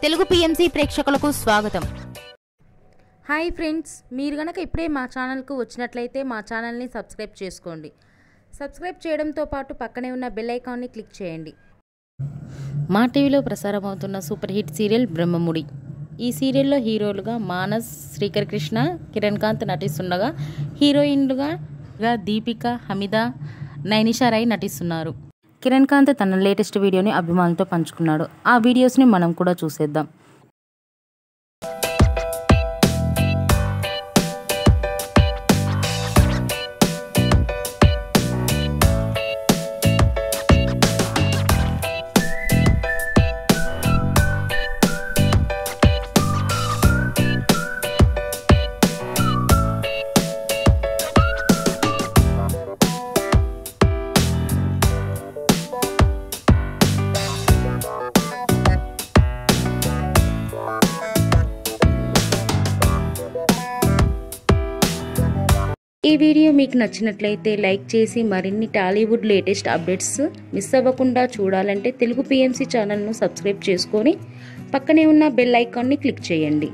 Telugu PMC ప్రేక్షకులకు స్వాగతం. Hi friends, మీరు గనక ఇప్పుడే మా ఛానల్కు వచ్చినట్లయితే మా ఛానల్ని సబ్స్క్రైబ్ చేసుకోండి. సబ్స్క్రైబ్ చేయడంతో పాటు పక్కనే ఉన్న బెల్ ఐకాన్ని క్లిక్ చేయండి. మా టీవీలో ప్రసారం అవుతున్న సూపర్ హిట్ సీరియల్ బ్రహ్మముడి. ఈ సీరియల్లో హీరోలుగా మానస్, శ్రీకర్ కృష్ణ, కిరణ్ కాంత్ నటిస్తుండగా హీరోయిన్లుగా దీపిక, హమీదా, నైనిషా రాయ్ నటిస్తున్నారు. కిరణ్ కాంత్ తన లేటెస్ట్ వీడియోని అభిమానులతో పంచుకున్నాడు. ఆ వీడియోస్ని మనం కూడా చూసేద్దాం. ఈ వీడియో మీకు నచ్చినట్లయితే లైక్ చేసి మరిన్ని టాలీవుడ్ లేటెస్ట్ అప్డేట్స్ మిస్ అవ్వకుండా చూడాలంటే తెలుగు పిఎంసి ఛానల్ను సబ్స్క్రైబ్ చేసుకొని పక్కనే ఉన్న బెల్ ఐకాన్ని క్లిక్ చేయండి.